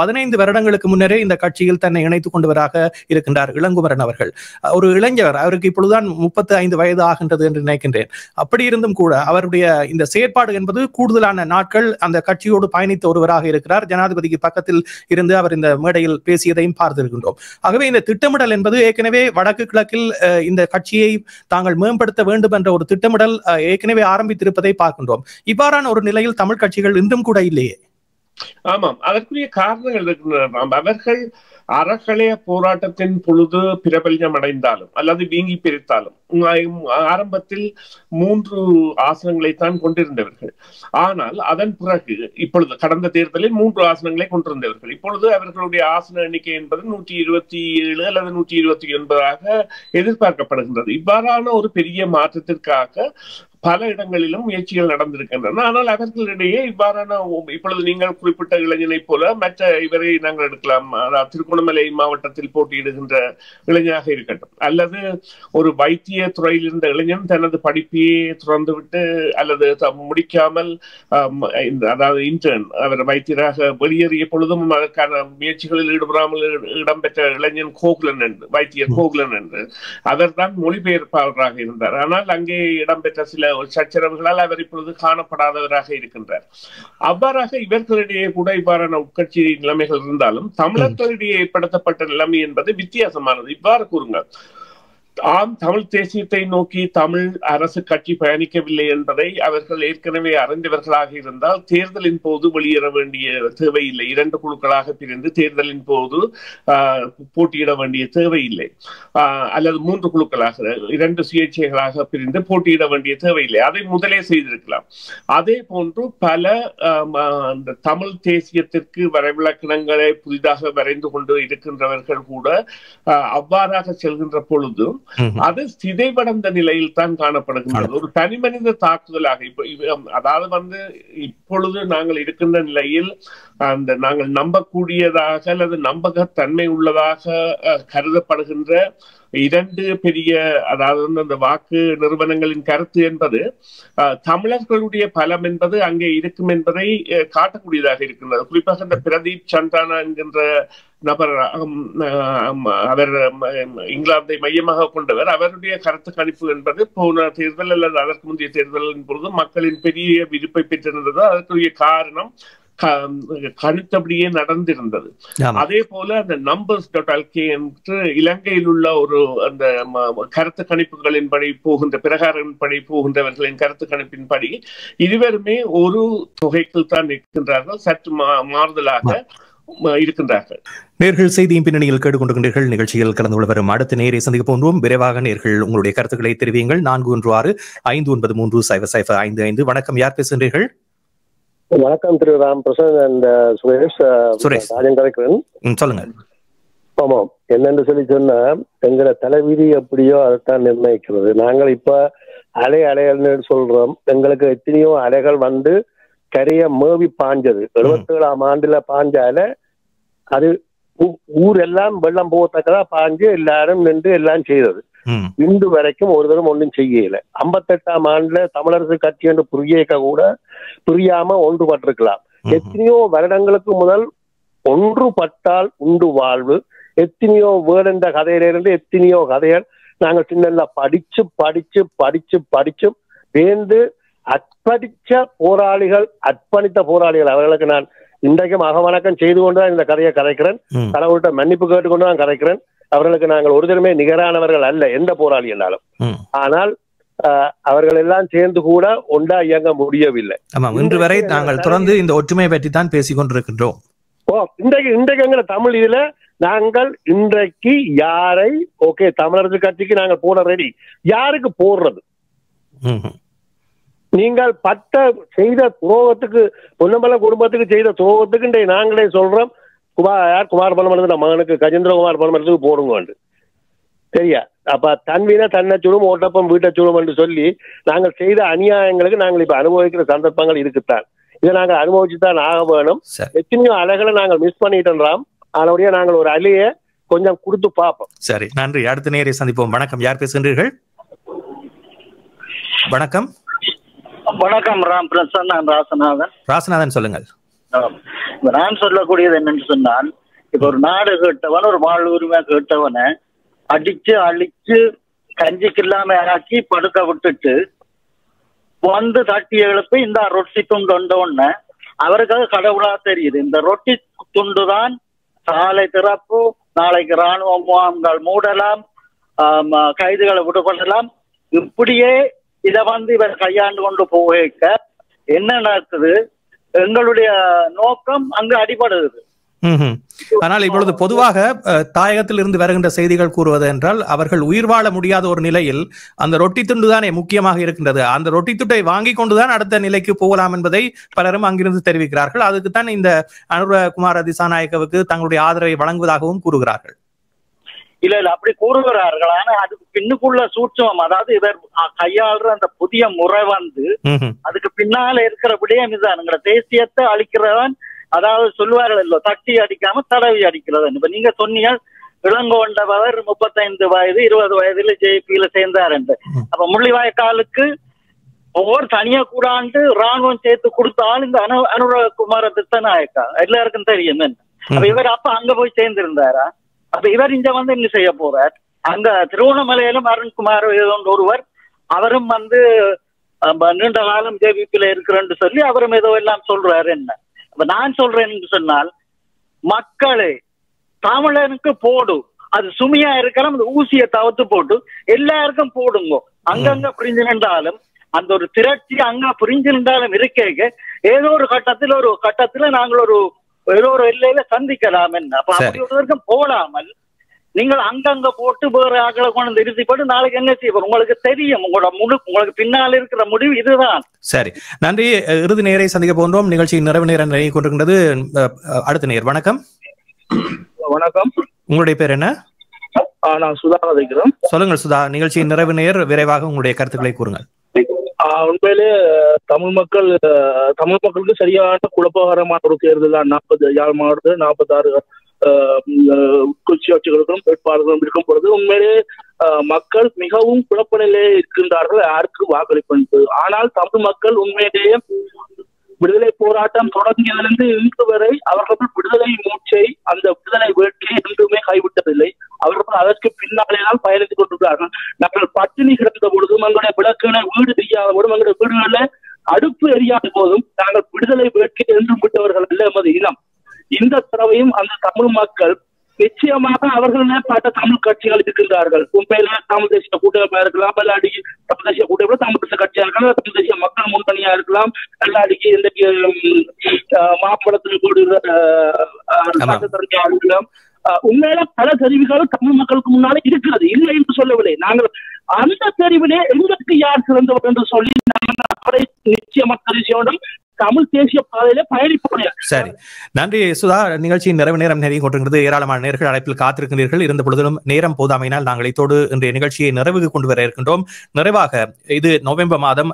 15 வருடங்களுக்கு முன்னரே இந்த கட்சியில் தன்னை இணைத்துக் கொண்டவராக இருக்கின்றார் இளங்குமரன் அவர்கள். ஒரு இளைஞர், அவருக்கு இப்பொழுதுதான் 35 வயது ஆகின்றது என்று நினைக்கின்றேன். அப்படி இருந்தும் கூட அவருடைய இந்த செயற்பாடு என்பது கூடுதலான நாட்கள் அந்த கட்சியோடு பயணித்த ஒருவராக இருக்கிறார். ஜனாதிபதிக்கு பக்கத்தில் இருந்து அவர் இந்த மேடையில் பேசியதையும் பார்த்திருக்கின்றோம். ஆகவே இந்த திட்டமிடல் என்பது ஏற்கனவே வடக்கு கிழக்கில் இந்த கட்சியை தாங்கள் மேம்படுத்த வேண்டும் என்ற ஒரு திட்டமிடல் ஏற்கனவே ஆரம்பித்திருப்பதை பார்க்கின்றோம். இவ்வாறான ஒரு நிலையில் தமிழ் கட்சிகள் இன்றும் கூட இல்லையே. ஆமாம், அதற்குரிய காரணங்கள் இருக்கின்றன. அவர்கள் அறக்கலைய போராட்டத்தின் பொழுது பிரபல்யம் அடைந்தாலும் அல்லது வீங்கி பிரித்தாலும் ஆரம்பத்தில் 3 ஆசனங்களை தான் கொண்டிருந்தவர்கள். ஆனால் அதன் பிறகு இப்பொழுது கடந்த தேர்தலில் 3 ஆசனங்களை கொண்டிருந்தவர்கள். இப்பொழுது அவர்களுடைய ஆசன எண்ணிக்கை என்பது 127 அல்லது 129 எதிர்பார்க்கப்படுகின்றது. இவ்வாறான ஒரு பெரிய மாற்றத்திற்காக பல இடங்களிலும் முயற்சிகள் நடந்திருக்கின்றன. ஆனால் அவர்களிடையே இவ்வாறான இப்பொழுது நீங்கள் குறிப்பிட்ட இளைஞனை போல மற்ற இவரை நாங்கள் எடுக்கலாம். திருகோணமலை மாவட்டத்தில் போட்டியிடுகின்ற இளைஞராக இருக்கட்டும், அல்லது ஒரு வைத்திய துறையில் இருந்த இளைஞன் தனது படிப்பையே துறந்துவிட்டு அல்லது முடிக்காமல் அதாவது இன்டர்ன் அவர் வைத்தியராக வெளியேறிய பொழுதும் அதற்கான முயற்சிகளில் ஈடுபடாமல் இடம்பெற்ற இளைஞன் கோகுலன் என்று வைத்தியர் கோகுலன் என்று அவர் தான் மொழிபெயர்ப்பாளராக இருந்தார். ஆனால் அங்கே இடம்பெற்ற சில சச்சரவுகளால் அவர் இப்பொழுது காணப்படாதவராக இருக்கின்றார். அவ்வாறாக இவர்களிடையே கூட இவ்வாறான உட்கட்சி நிலைமைகள் இருந்தாலும் தமிழர்களிடையே ஏற்படுத்தப்பட்ட நிலைமை என்பது வித்தியாசமானது. இவ்வாறு கூறுங்கள். ஆம், தமிழ் தேசியத்தை நோக்கி தமிழ் அரசு கட்சி பயணிக்கவில்லை என்பதை அவர்கள் ஏற்கனவே அறிந்தவர்களாக இருந்தால் தேர்தலின் போது வெளியேற வேண்டிய தேவையில்லை. 2 குழுக்களாக பிரிந்து தேர்தலின் போது போட்டியிட வேண்டிய தேவையில்லை. அல்லது 3 குழுக்களாக 2 சுயேட்சைகளாக பிரிந்து போட்டியிட வேண்டிய தேவையில்லை. அதை முதலே செய்திருக்கலாம். அதே போன்று பல தமிழ் தேசியத்திற்கு வரைவிலக்கணங்களை புதிதாக வரைந்து கொண்டு இருக்கின்றவர்கள் கூட அவ்வாறாக செல்கின்ற பொழுது அது சிதைவடைந்த நிலையில் தான் காணப்படுகின்றது. ஒரு தனி மனித தாக்குதலாக அதாவது இப்பொழுது நாங்கள் இருக்கின்ற நிலையில் நாங்கள் நம்பக்கூடியதாக அல்லது நம்பகத்தன்மை உள்ளதாக கருதப்படுகின்ற 2 பெரிய அதாவது அந்த வாக்கு நிறுவனங்களின் கருத்து என்பது தமிழர்களுடைய பலம் என்பது அங்கே இருக்கும் என்பதை காட்டக்கூடியதாக இருக்கின்றது. குறிப்பாக இந்த பிரதீப் சந்தானா என்கின்ற நபர், அவர் இங்கிலாந்தை மையமாக கொண்டவர். அவருடைய கருத்து கணிப்பு என்பது போன தேர்தல் அல்லது அதற்கு முந்தைய தேர்தலின் பொழுது மக்களின் பெரிய விருப்பை பெற்றிருந்தது. அதற்குரிய காரணம் கணித்தபடியே நடந்திருந்தது. அதே போல அந்த numbers.lk என்று இலங்கையில் உள்ள ஒரு அந்த கருத்து கணிப்புகளின்படி போகின்ற பிரகாரப்படி போகின்றவர்களின் கருத்து கணிப்பின்படி இருவருமே ஒரு தொகைக்குள் தான் நிற்கின்றார்கள். சற்று மாறுதலாக இருக்கின்றார்கள். நேர்கள் செய்தியின் பின்னணியில் கேட்டுக்கொண்டிருக்கின்றீர்கள். நிகழ்ச்சியில் கலந்து கொள்ள வரும் அடுத்த நேரை சந்திக்க போன்றோம். விரைவாக நேர்கள் உங்களுடைய கருத்துக்களை தெரிவியுங்கள். 416-593-0055. வணக்கம், யார் பேசுகின்றீர்கள்? வணக்கம் திரு ராம் பிரசாத் அண்ட் சுரேஷ். ராஜன் கலைக்கிறேன். சொல்லுங்க. ஆமாம், என்னென்று சொன்னா எங்களை தலைவிதி எப்படியோ அதைத்தான் நிர்ணயிக்கிறது. நாங்கள் இப்ப அலைகள்னு சொல்றோம். எங்களுக்கு எத்தனையோ அலைகள் கரைய மேவி பாஞ்சது. 77ஆம் ஆண்டுல பாஞ்சால அது ஊர் எல்லாம் வெள்ளம் போகத்தக்கதா பாஞ்சு எல்லாரும் நின்று எல்லாம் செய்தது. இன்று வரைக்கும் ஒரு தரம் ஒன்றும் செய்யல. 58ஆம் ஆண்டுல தமிழரசு கட்சி என்று புரியாக்க கூட புரியாம ஒன்றுபட்டிருக்கலாம். எத்தனையோ வருடங்களுக்கு முதல் ஒன்றுபட்டால் உண்டு வாழ்வு. எத்தனையோ வேறென்ற கதையிலிருந்து எத்தனையோ கதைகள் நாங்கள் சின்ன படிச்சு படிச்சு படிச்சு படிச்சும் வேந்து அர்ப்பணித்த போராளிகள் அவர்களுக்கு நான் இன்றைக்கும் அகவணக்கம் செய்து கொண்டுதான் இந்த கதையை கதைக்கிறேன். கடவுள்கிட்ட மன்னிப்பு கேட்டுக்கொண்டு தான் கதைக்கிறேன். அவர்களுக்கு நாங்கள் ஒரு தரமே நிகரானவர்கள் அல்ல எந்த போராளி என்றாலும். ஆனால் அவர்கள் எல்லாம் சேர்ந்து கூட ஒன்றா இயங்க முடியவில்லை. இன்று வரை நாங்கள் தொடர்ந்து இந்த ஒற்றுமை பற்றி தான் பேசிக் கொண்டிருக்கின்றோம். இன்றைக்கு எங்களை தமிழ் இதுல நாங்கள் இன்றைக்கு யாரை தமிழரசு கட்சிக்கு நாங்கள் போட ரெடி. யாருக்கு போடுறது? நீங்கள் செய்த துரோகத்துக்கு பொன்னம்பலம் குடும்பத்துக்கு செய்த துரோகத்துக்கு நாங்களே சொல்றோம். குமார் பலமரத்து மகனுக்கு கஜேந்திரகுமார் பலமரத்துக்கு போடுங்க சரியா? அப்ப தன்வீன தன்னை சுடும் ஓட்டப்பம் வீட்டை சுடும் என்று சொல்லி நாங்கள் செய்த அநியாயங்களுக்கு நாங்கள் இப்ப அனுபவிக்கிற சந்தர்ப்பங்கள் இருக்குத்தான். இதை நாங்கள் அனுபவிச்சுதான் ஆக வேணும். எத்தனையோ அலைகளை நாங்கள் மிஸ் பண்ணிட்டோம். அதனுடைய நாங்கள் ஒரு அலையை கொஞ்சம் கொடுத்து பார்ப்போம். சரி, நன்றி. அடுத்த நேரை சந்திப்போம். வணக்கம், யார் பேசுகின்றீர்கள்? வணக்கம். வணக்கம் ராம் பிரசாத், நான் ராசநாதன். ராசநாதன், சொல்லுங்கள். நான் சொல்லக்கூடியது என்னன்னு சொன்னால், இப்ப ஒரு நாடு கேட்டவன், ஒரு வாழ் உரிமை கேட்டவனை அடிச்சு அழிச்சு கஞ்சிக்கு இல்லாம ஆக்கி படுக்க விட்டுட்டு தட்டி எழுப்பி இந்த ரொட்டி துண்டு வந்தோடனே அவருக்காக கடவுளா தெரியுது. இந்த ரொட்டி துண்டுதான் சாலை திறப்பு, நாளைக்கு ராணுவ முகாம்கள் மூடலாம், கைதுகளை விடுபடலாம். இப்படியே இதை இவர் கையாண்டு கொண்டு போக என்ன நடக்குது? எங்களுடைய நோக்கம் அங்கு அடிபடுது. ஆனால் இப்பொழுது பொதுவாக தாயகத்தில் இருந்து வருகின்ற செய்திகள் கூறுவது என்றால் அவர்கள் உயிர் வாழ முடியாத ஒரு நிலையில் அந்த ரொட்டி துண்டு தானே முக்கியமாக இருக்கின்றது. அந்த ரொட்டி துண்டை வாங்கி கொண்டுதான் அடுத்த நிலைக்கு போகலாம் என்பதை பலரும் அங்கிருந்து தெரிவிக்கிறார்கள். அதுக்குத்தான் இந்த அனுரகுமார திசாநாயக்கவுக்கு தங்களுடைய ஆதரவை வழங்குவதாகவும் கூறுகிறார்கள். இல்ல அப்படி கூறுகிறார்கள். ஆனா அதுக்கு பின்னுக்குள்ள சூட்சமம், அதாவது இவர் கையாளுற அந்த புதிய முறை வந்து அதுக்கு பின்னால இருக்கிற விடயம் இதுதான். தேசியத்தை அழிக்கிறவன், அதாவது சொல்லுவார்கள் இல்ல, தட்டி அடிக்காம தடவி அடிக்கிறவன். இப்ப நீங்க சொன்னீங்க இளங்கோண்டவர் 35 வயது 20 வயதுல ஜேபியில சேர்ந்தார் என்று. அப்ப முள்ளிவாய்க்காலுக்கு ஒவ்வொரு தனியா கூடாண்டு ராணுவம் சேர்த்து கொடுத்தாலும் இந்த அனுரகுமார திசாநாயக்கா எல்லாருக்கும் தெரியும். அப்ப இவர் அப்ப அங்க போய் சேர்ந்திருந்தாரா? அப்ப இவர் இங்க வந்து என்ன செய்ய போறார்? அங்க திருவண்ணாமலையிலும் அருண்குமார் ஒருவர், அவரும் வந்து நீண்ட காலம் ஜேபிபில இருக்கிறேன்னு சொல்லி அவரும் ஏதோ எல்லாம் சொல்றாரு. என்ன அப்ப நான் சொல்றேன் என்று சொன்னால், மக்களே தமிழனுக்கு போடு, அது சுமையா இருக்கலாம், அந்த ஊசியை தவிர்த்து போட்டு எல்லாருக்கும் போடுங்க. அங்கங்க பிரிஞ்சு நின்றாலும் அந்த ஒரு திரட்சி அங்க பிரிஞ்சு நின்றாலும் இருக்க ஏதோ ஒரு கட்டத்துல நாங்கள் ஏதோ ஒரு எல்லையில சந்திக்கலாம். என்ன அப்ப அப்படி ஒரு வரைக்கும் போடாமல் நீங்கள் அங்கங்க போட்டு வேற ஆக்களை கொண்டு நிறுத்தி போட்டு நாளைக்கு என்ன செய்வோம் உங்களுக்கு தெரியும். உங்களுக்கு பின்னால் இருக்கிற முடிவு இதுதான். சரி, நன்றி. இறுதி நேரை சந்திக்க போன்றோம். நிகழ்ச்சியின் நிறைவு நேரம் நிறைய கொண்டிருக்கின்றது. அடுத்த நேர். வணக்கம். வணக்கம். உங்களுடைய பேர் என்ன? நான் சுதா கதைக்கிறேன். சொல்லுங்கள் சுதா, நிகழ்ச்சியின் நிறைவு நேர், விரைவாக உங்களுடைய கருத்துக்களை கூறுங்கள். உண்மையிலே தமிழ் மக்களுக்கு சரியான குழப்பகரமான ஒரு தேர்தல் தான். 40 யாழ் மாவட்டத்தில் 46 உட்கட்சிகளுக்கும் வேட்பாளர்களும் இருக்கும் பொழுது உண்மையிலே மக்கள் மிகவும் குழப்ப நிலையில் இருக்கின்றார்கள் யாருக்கு வாக்களிப்பு. ஆனால் தமிழ் மக்கள் உண்மையிலேயே விடுதலை போராட்டம் தொடங்கியதிலிருந்து இன்று வரை அவர்கள் விடுதலை மூச்சை, அந்த விடுதலை வேட்கையை என்றுமே கைவிட்டதில்லை. அவர்கள் அதற்கு பின்னாலேதான் பயணித்துக் கொண்டிருக்கிறார்கள். நாங்கள் பட்டினி கிடந்த பொழுதும், எங்களுடைய விளக்குகளை வீடு தெரியாத போதும், எங்களுடைய வீடுகளில் அடுப்பு எரியாத போதும் நாங்கள் விடுதலை வேட்கை என்றும் விட்டவர்கள் அல்ல எமது இனம். இந்த தடவையும் அந்த தமிழ் மக்கள் நிச்சயமாக அவர்களே பட்ட தமிழ் கட்சிகள் இருக்கின்றார்கள். உண்மையிலே தமிழ் தேசிய கூட்டமைப்பா இருக்கலாம், இல்லாட்டிக்கு தமிழ் தேசிய கூட்டமைப்பு தமிழ் தேசிய கட்சியா இருக்கலாம், தமிழ் தேசிய மக்கள் முன்னணியா இருக்கலாம், இல்லாட்டிக்கு இன்றைக்கு மாப்பிளத்தில் கூடுகிற சட்டத்தரணியா இருக்கலாம். உண்மையில பல தெரிவுகளும் தமிழ் மக்களுக்கு முன்னாலே இருக்கிறது, இல்லை என்று சொல்லவில்லை. நாங்கள் அந்த தெரிவிலே எங்களுக்கு யார் சிறந்தவர் என்று சொல்லி நாங்கள் நிச்சயமாக தெரிவிச்சோடும் தமிழ் தேசிய பாதையில பயணிப்போம். சரி, நன்றி சுதா. நிகழ்ச்சியின் நிறைவு நேரம் நெருங்கி கொண்டிருக்கிறது. ஏராளமான நேர்கள் அழைப்பில் காத்திருக்கிறீர்கள். இருந்த பொழுதிலும் நேரம் போதாமையினால் நாங்கள் இதோடு இன்றைய நிகழ்ச்சியை நிறைவுக்கு கொண்டு வர இருக்கின்றோம். நிறைவாக இது நவம்பர் மாதம்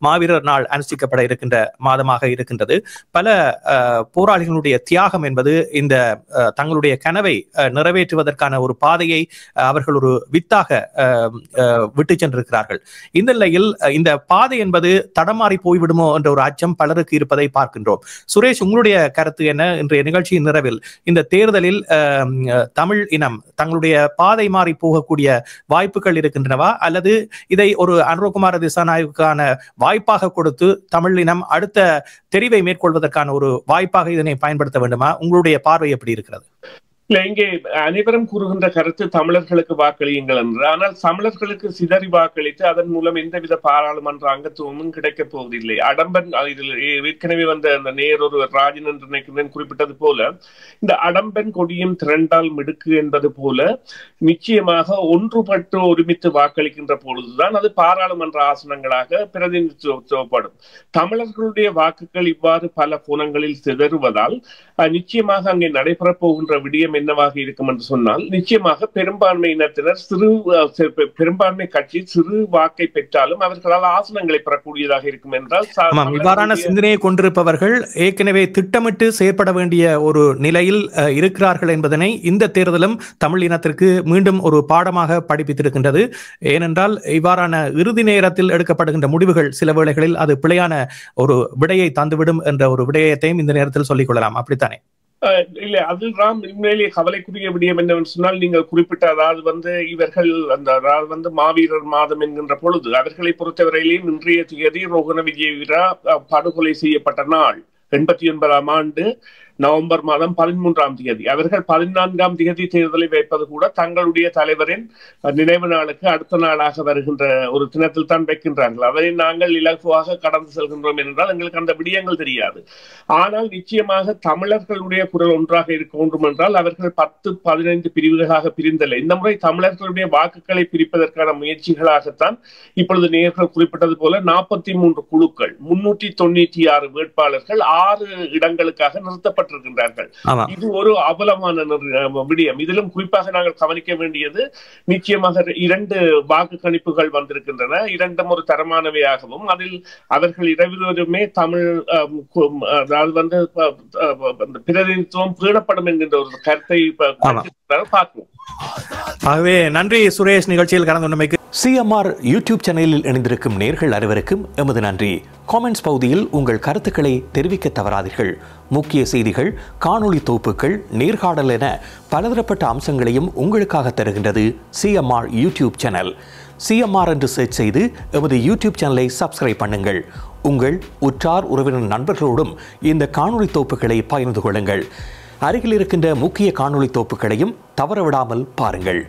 மாவீரர் நாள் அனுஷ்டிக்கப்பட இருக்கின்ற மாதமாக இருக்கின்றது. பல போராளிகளுடைய தியாகம் என்பது இந்த தங்களுடைய கனவை நிறைவேற்றுவதற்கான ஒரு பாதையை அவர்கள் ஒரு வித்தாக விட்டு சென்றிருக்கிறார்கள். இந்த நிலையில் இந்த பாதை என்பது தடமாறி போய்விடுமோ என்ற ஒரு அச்சம் பலருக்கு இருப்பதை பார்க்கின்றோம். சுரேஷ், உங்களுடைய கருத்து என்ன? இன்றைய நிகழ்ச்சியின் நிறைவில் இந்த தேர்தலில் தமிழ் இனம் தங்களுடைய பாதை மாறி போகக்கூடிய வாய்ப்புகள் இருக்கின்றனவா, அல்லது இதை ஒரு அனுரகுமார திசாநாயக்கான வாய்ப்பாக கொடுத்து தமிழ் இனம் அடுத்த தெரிவை மேற்கொள்வதற்கான ஒரு வாய்ப்பாக இதனை பயன்படுத்த வேண்டுமா? உங்களுடைய பார்வை எப்படி இருக்கிறது? இல்ல, இங்கே அனைவரும் கூறுகின்ற கருத்து தமிழர்களுக்கு வாக்களியுங்கள் என்று. ஆனால் தமிழர்களுக்கு சிதறி வாக்களித்து அதன் மூலம் எந்தவித பாராளுமன்ற அங்கத்துவமும் கிடைக்கப் போவதில்லை. அடம்பன் இதில் ஏற்கனவே வந்த அந்த நேரொரு ராஜன் என்று நினைக்கிறேன் குறிப்பிட்டது போல, இந்த அடம்பன் கொடியும் திரண்டால் மிடுக்கு என்பது போல நிச்சயமாக ஒன்றுபட்டு ஒருமித்து வாக்களிக்கின்ற பொழுதுதான் அது பாராளுமன்ற ஆசனங்களாக பிரதிநிதித்துவப்படும். தமிழர்களுடைய வாக்குகள் இவ்வாறு பல கோணங்களில் சிதறுவதால் நிச்சயமாக அங்கே நடைபெறப் போகின்ற விடயம் என்னவாக இருக்கும் என்று சொன்னால், நிச்சயமாக பெரும்பான்மையினத்தினர் பெரும்பான்மை கட்சி சிறு வாக்கை பெற்றாலும் அவர்களால் ஆசனங்களை பெறக்கூடியதாக இருக்கும் என்றால், இவ்வாறான சிந்தனையை கொண்டிருப்பவர்கள் ஏற்கனவே திட்டமிட்டு செயற்பட வேண்டிய ஒரு நிலையில் இருக்கிறார்கள் என்பதனை இந்த தேர்தலும் தமிழ் இனத்திற்கு மீண்டும் ஒரு பாடமாக படிப்பித்திருக்கின்றது. ஏனென்றால் இவ்வாறான இறுதி நேரத்தில் எடுக்கப்படுகின்ற முடிவுகள் சில வேளைகளில் அது பிழையான ஒரு விடையை தந்துவிடும் என்ற ஒரு விடயத்தையும் இந்த நேரத்தில் சொல்லிக் கொள்ளலாம். அப்படித்தானே? இல்ல, அதில் உண்மையிலேயே கவலைக்குரிய விடயம் என்னவென்று சொன்னால், நீங்கள் குறிப்பிட்ட அதாவது இவர்கள் அந்த மாவீரர் மாதம் என்கின்ற பொழுது அவர்களை பொறுத்தவரையிலேயே இன்றைய தேதி ரோகண விஜயவீரா படுகொலை செய்யப்பட்ட நாள் 89ஆம் ஆண்டு நவம்பர் மாதம் 13ஆம் தேதி. அவர்கள் 14ஆம் தேதி தேர்தலை வைப்பது கூட தங்களுடைய தலைவரின் நினைவு நாளுக்கு அடுத்த நாளாக வருகின்ற ஒரு தினத்தில் தான் வைக்கின்றார்கள். அதை நாங்கள் இலகுவாக கடந்து செல்கின்றோம் என்றால் எங்களுக்கு அந்த விடயங்கள் தெரியாது. ஆனால் நிச்சயமாக தமிழர்களுடைய குரல் ஒன்றாக இருக்க வேண்டும் என்றால் அவர்கள் 10-15 பிரிவுகளாக பிரிந்தல்ல. இந்த முறை தமிழர்களுடைய வாக்குகளை பிரிப்பதற்கான முயற்சிகளாகத்தான் இப்பொழுது நேயர்கள் குறிப்பிட்டது போல 43 குழுக்கள், 396 வேட்பாளர்கள் 6 இடங்களுக்காக நிறுத்தப்பட்டிருக்கின்றார்கள். இது ஒரு அவலமான விடயம். இதிலும் குறிப்பாக நாங்கள் கவனிக்க வேண்டியது, நிச்சயமாக 2 வாக்கு கணிப்புகள் வந்திருக்கின்றன. 2 ஒரு தரமானவையாகவும் அதில் அவர்கள் இருவருமே தமிழ் அதாவது பிரதிநிதித்துவம் பேணப்படும் என்கின்ற ஒரு கருத்தை பார்க்கிறோம். ஆகவே நன்றி சுரேஷ், நிகழ்ச்சியில் கலந்து கொண்டமைக்கு. CMR யூடியூப் சேனலில் இணைந்திருக்கும் நேர்கள் அனைவருக்கும் எமது நன்றி. காமெண்ட்ஸ் பகுதியில் உங்கள் கருத்துக்களை தெரிவிக்க தவறாதீர்கள். முக்கிய செய்திகள், காணொளி தொகுப்புகள், நேர்காணல் என பலதரப்பட்ட அம்சங்களையும் உங்களுக்காக தருகின்றது CMR யூடியூப் சேனல். CMR என்று சர்ச் செய்து எமது யூடியூப் சேனலை சப்ஸ்கிரைப் பண்ணுங்கள். உங்கள் உற்றார் உறவினர் நண்பர்களோடும் இந்த காணொளி தொகுப்புகளை பகிர்ந்து கொள்ளுங்கள். அருகில் இருக்கின்ற முக்கிய காணொளி தொகுப்புகளையும் தவறவிடாமல் பாருங்கள்.